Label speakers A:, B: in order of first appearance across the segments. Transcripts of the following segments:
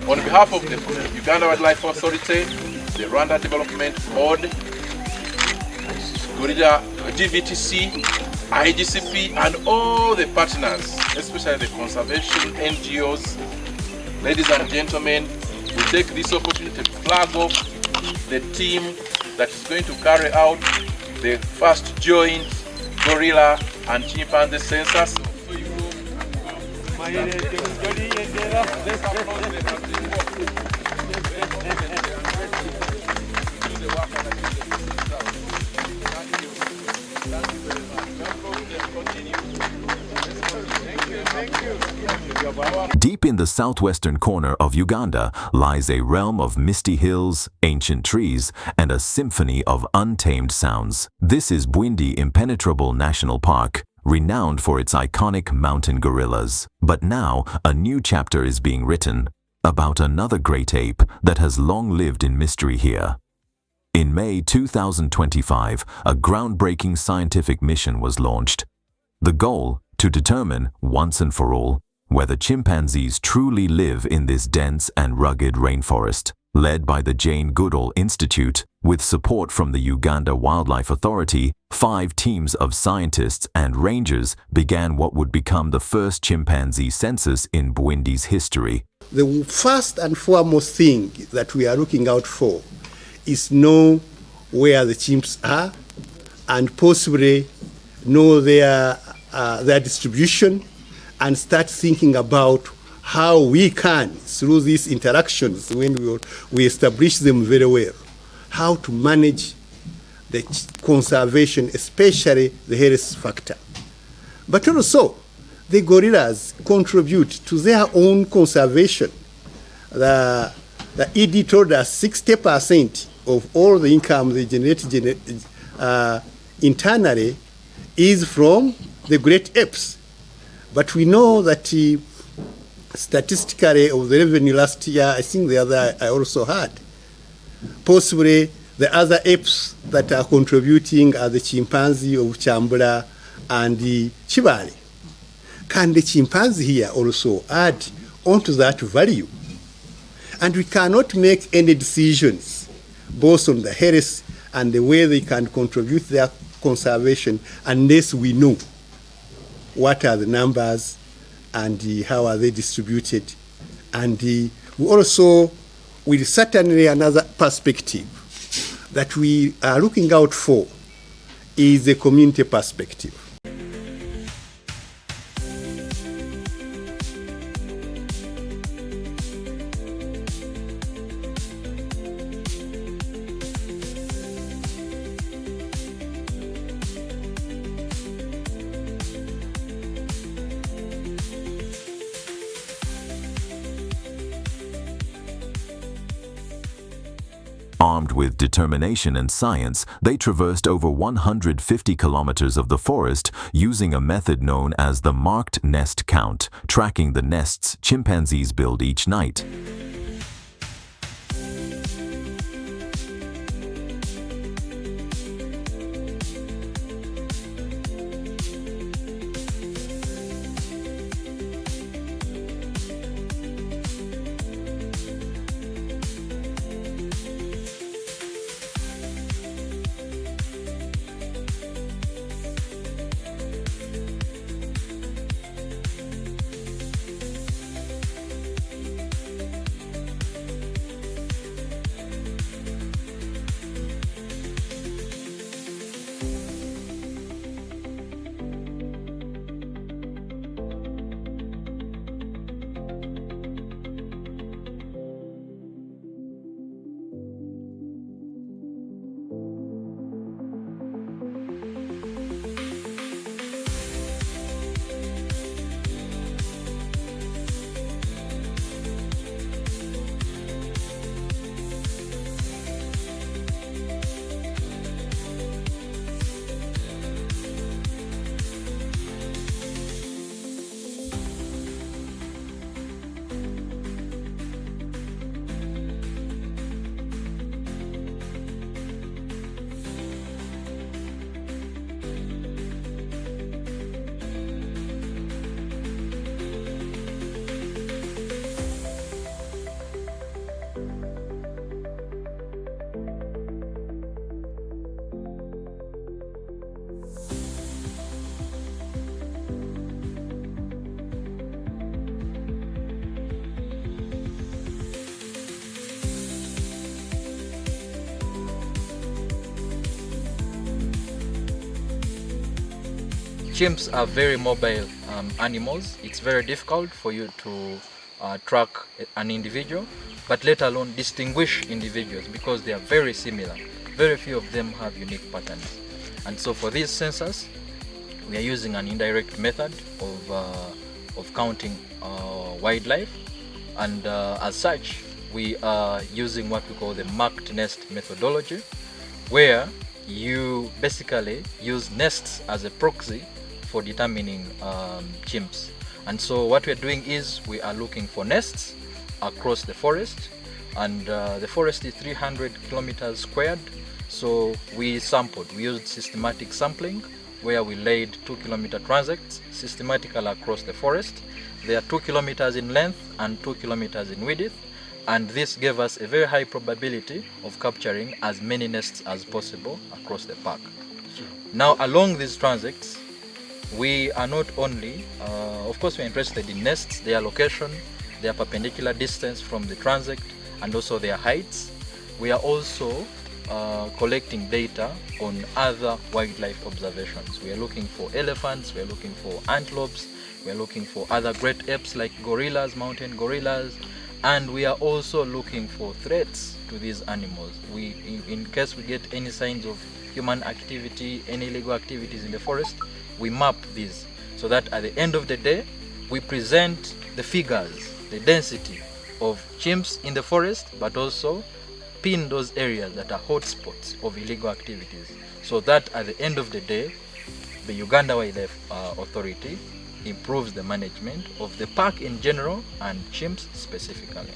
A: On behalf of the Uganda Wildlife Authority, the Rwanda Development Board, Gorilla GVTC, IGCP, and all the partners, especially the conservation NGOs, ladies and gentlemen, we take this opportunity to flag off the team that is going to carry out the first joint gorilla and chimpanzee census.
B: Deep in the southwestern corner of Uganda lies a realm of misty hills, ancient trees, and a symphony of untamed sounds. This is Bwindi Impenetrable National Park, renowned for its iconic mountain gorillas. But now, a new chapter is being written about another great ape that has long lived in mystery here. In May 2025, a groundbreaking scientific mission was launched. The goal, to determine, once and for all, whether chimpanzees truly live in this dense and rugged rainforest. Led by the Jane Goodall Institute, with support from the Uganda Wildlife Authority, 5 teams of scientists and rangers began what would become the first chimpanzee census in Bwindi's history.
C: The first and foremost thing that we are looking out for is know where the chimps are and possibly know their distribution, and start thinking about how we can, through these interactions, when we establish them very well, how to manage the conservation, especially the health factor. But also, the gorillas contribute to their own conservation. The ED told us 60% of all the income they generate internally is from the great apes. But we know that statistically of the revenue last year, I think the other I also had, possibly the other apes that are contributing are the chimpanzee of Chambula and the Chibali. Can the chimpanzee here also add onto that value? And we cannot make any decisions both on the health and the way they can contribute their conservation unless we know what are the numbers and how are they distributed. And we also, with certainly another perspective that we are looking out for is the community perspective.
B: Armed with determination and science, they traversed over 150 kilometers of the forest using a method known as the marked nest count, tracking the nests chimpanzees build each night.
D: chimps are very mobile animals. It's very difficult for you to track an individual, but let alone distinguish individuals, because they are very similar. Very few of them have unique patterns. And so for this census, we are using an indirect method of counting wildlife, and as such, we are using what we call the marked nest methodology, where you basically use nests as a proxy for determining chimps. And so what we're doing is we are looking for nests across the forest, and the forest is 300 kilometers squared. So we used systematic sampling, where we laid 2-kilometer transects systematically across the forest. They are 2 kilometers in length and 2 kilometers in width, and this gave us a very high probability of capturing as many nests as possible across the park. Now, along these transects, we are not only, of course, we're interested in nests, their location, their perpendicular distance from the transect, and also their heights. We are also collecting data on other wildlife observations. We are looking for elephants, we are looking for antelopes, we are looking for other great apes like gorillas, mountain gorillas, and we are also looking for threats to these animals. In case we get any signs of human activity, any illegal activities in the forest, we map these, so that at the end of the day, we present the figures, the density of chimps in the forest, but also pin those areas that are hotspots of illegal activities, so that at the end of the day, the Uganda Wildlife Authority improves the management of the park in general and chimps specifically.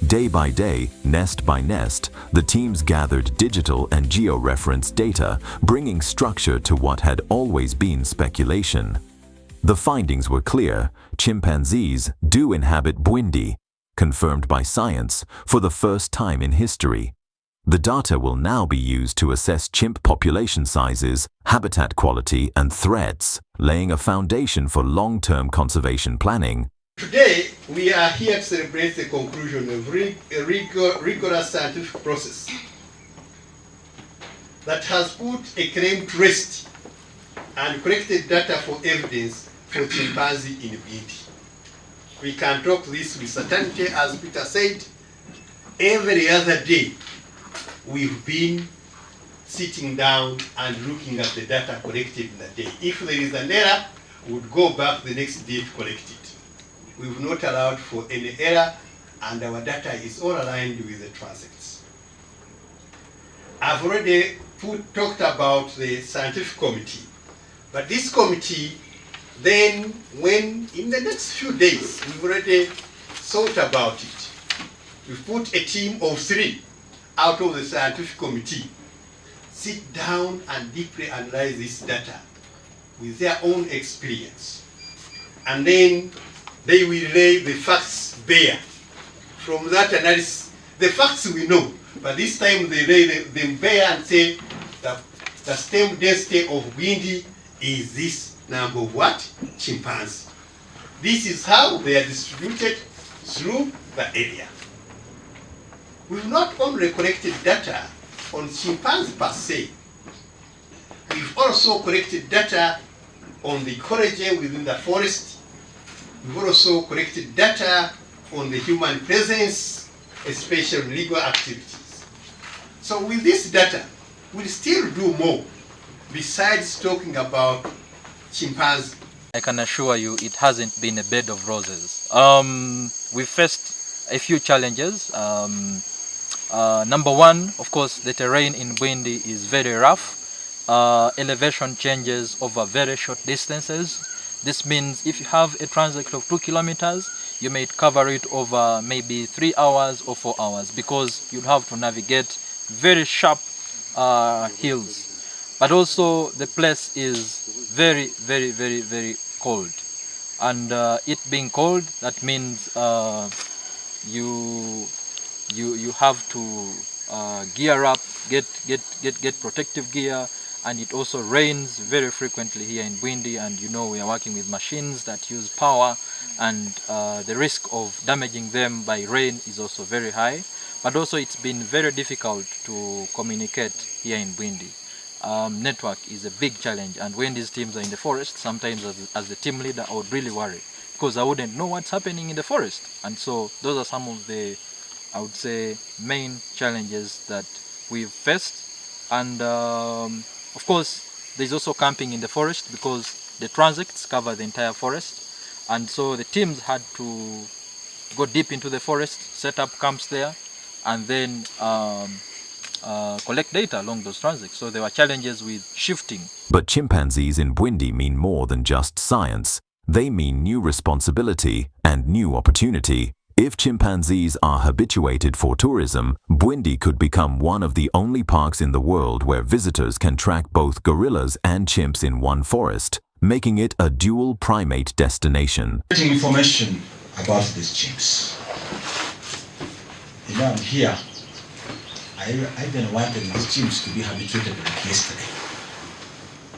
B: Day by day, nest by nest, the teams gathered digital and geo-reference data, bringing structure to what had always been speculation. The findings were clear: chimpanzees do inhabit Bwindi, confirmed by science for the first time in history. The data will now be used to assess chimp population sizes, habitat quality, and threats, laying a foundation for long-term conservation planning.
C: Today, we are here to celebrate the conclusion of a rigorous scientific process that has put a claim to rest and collected data for evidence for chimpanzee in Bwindi. We can talk this with certainty, as Peter said. Every other day, we've been sitting down and looking at the data collected in the day. If there is an error, we would go back the next day to collect it. We've not allowed for any error, and our data is all aligned with the transects. I've already talked about the scientific committee, but this committee, then when in the next few days, we've already thought about it. We've put a team of 3 out of the scientific committee, sit down and deeply analyze this data with their own experience. And then they will lay the facts bare. From that analysis, the facts we know, but this time they lay them bare and say that the stem density of Bwindi is this number of what? Chimpanzees. This is how they are distributed through the area. We've not only collected data on chimpanzees per se, we've also collected data on the ecology within the forest. We've also collected data on the human presence, especially legal activities. So with this data, we'll still do more besides talking about chimpanzees.
D: I can assure you it hasn't been a bed of roses. We faced a few challenges. Number one, of course, the terrain in Bwindi is very rough. Elevation changes over very short distances. This means if you have a transect of 2 kilometers, you may cover it over maybe 3 hours or 4 hours, because you'd have to navigate very sharp hills. But also the place is very, very, very, very cold. And it being cold, that means you have to gear up, get protective gear, and it also rains very frequently here in Bwindi, and you know we are working with machines that use power, and the risk of damaging them by rain is also very high. But also it's been very difficult to communicate here in Bwindi. network is a big challenge. And when these teams are in the forest, sometimes as the team leader, I would really worry because I wouldn't know what's happening in the forest. And so those are some of the, I would say, main challenges that we've faced. And of course, there's also camping in the forest because the transects cover the entire forest. And so the teams had to go deep into the forest, set up camps there, and then collect data along those transects. So there were challenges with shifting.
B: But chimpanzees in Bwindi mean more than just science. They mean new responsibility and new opportunity. If chimpanzees are habituated for tourism, Bwindi could become one of the only parks in the world where visitors can track both gorillas and chimps in one forest, making it a dual primate destination.
E: Getting information about these chimps. You know, I'm here. I even wanted these chimps to be habituated like yesterday.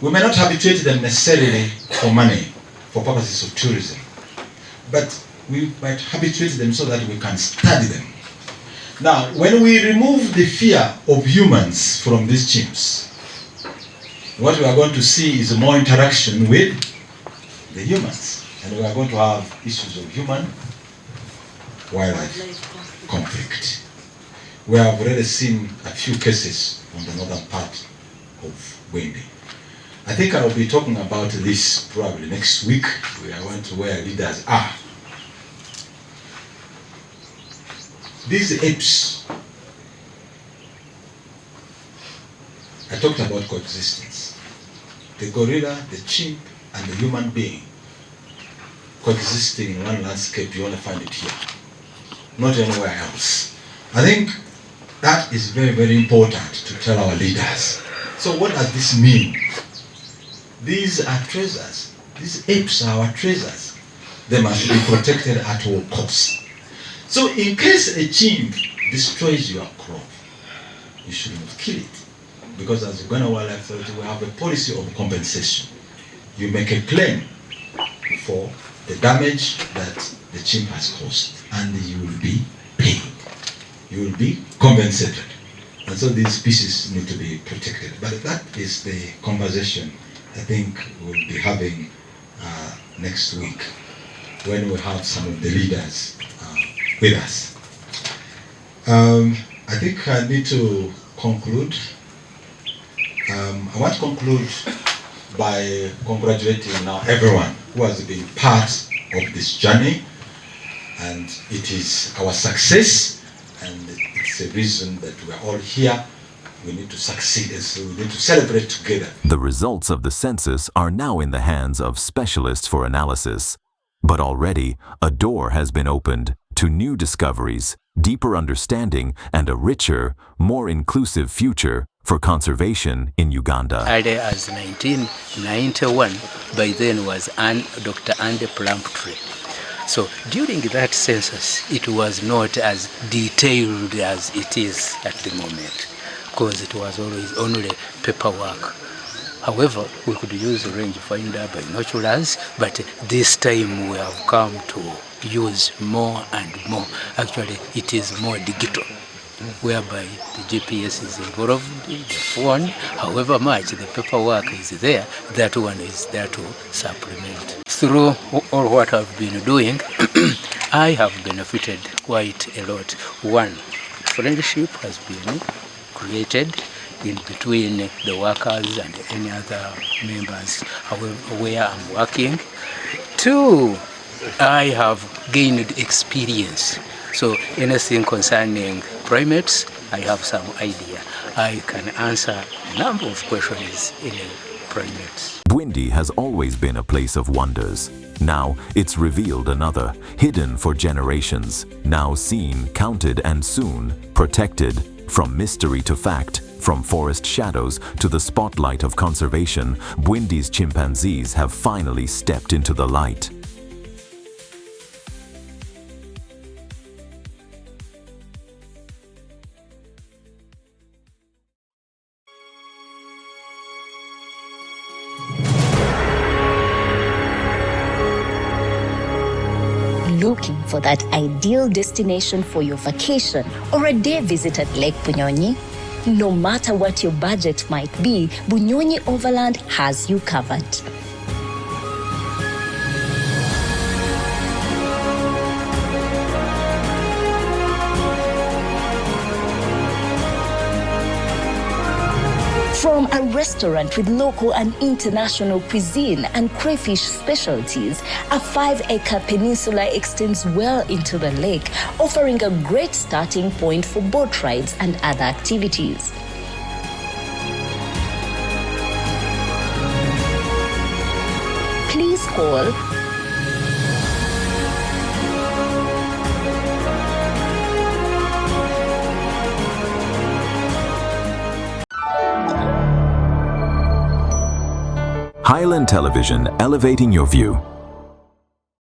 E: We may not habituate them necessarily for money, for purposes of tourism, but we might habituate them so that we can study them. Now, when we remove the fear of humans from these chimps, what we are going to see is more interaction with the humans, and we are going to have issues of human-wildlife conflict. We have already seen a few cases on the northern part of Bwindi. I think I will be talking about this probably next week. We are going to where leaders are. These apes, I talked about coexistence. The gorilla, the chimp, and the human being coexisting in one landscape, you only find it here, not anywhere else. I think that is very, very important to tell our leaders. So what does this mean? These are treasures. These apes are our treasures. They must be protected at all costs. So in case a chimp destroys your crop, you should not kill it. Because as Uganda Wildlife Authority, we have a policy of compensation. You make a claim for the damage that the chimp has caused, and you will be paid. You will be compensated. And so these species need to be protected. But that is the conversation I think we'll be having next week when we have some of the leaders with us. I think I need to conclude. I want to conclude by congratulating now everyone who has been part of this journey, and it is our success, and it's a reason that we are all here. We need to succeed, and so we need to celebrate together.
B: The results of the census are now in the hands of specialists for analysis. But already, a door has been opened to new discoveries, deeper understanding, and a richer, more inclusive future for conservation in Uganda.
F: Early as 1991, by then was Dr. Andy Plumptree. So during that census, it was not as detailed as it is at the moment, because it was always only paperwork. However, we could use rangefinder binoculars, but this time we have come to use more and more. Actually, it is more digital, whereby the GPS is involved, the phone, however much the paperwork is there, that one is there to supplement. Through all what I've been doing, I have benefited quite a lot. One, friendship has been created in between the workers and any other members where I'm working. Two, I have gained experience. So anything concerning primates, I have some idea. I can answer a number of questions in primates.
B: Bwindi has always been a place of wonders. Now it's revealed another, hidden for generations, now seen, counted, and soon protected. From mystery to fact, from forest shadows to the spotlight of conservation, Bwindi's chimpanzees have finally stepped into the light.
G: Looking for that ideal destination for your vacation or a day visit at Lake Bunyonyi? No matter what your budget might be, Bunyonyi Overland has you covered. From a restaurant with local and international cuisine and crayfish specialties, a 5-acre peninsula extends well into the lake, offering a great starting point for boat rides and other activities. Please call
B: Highland Television, elevating your view.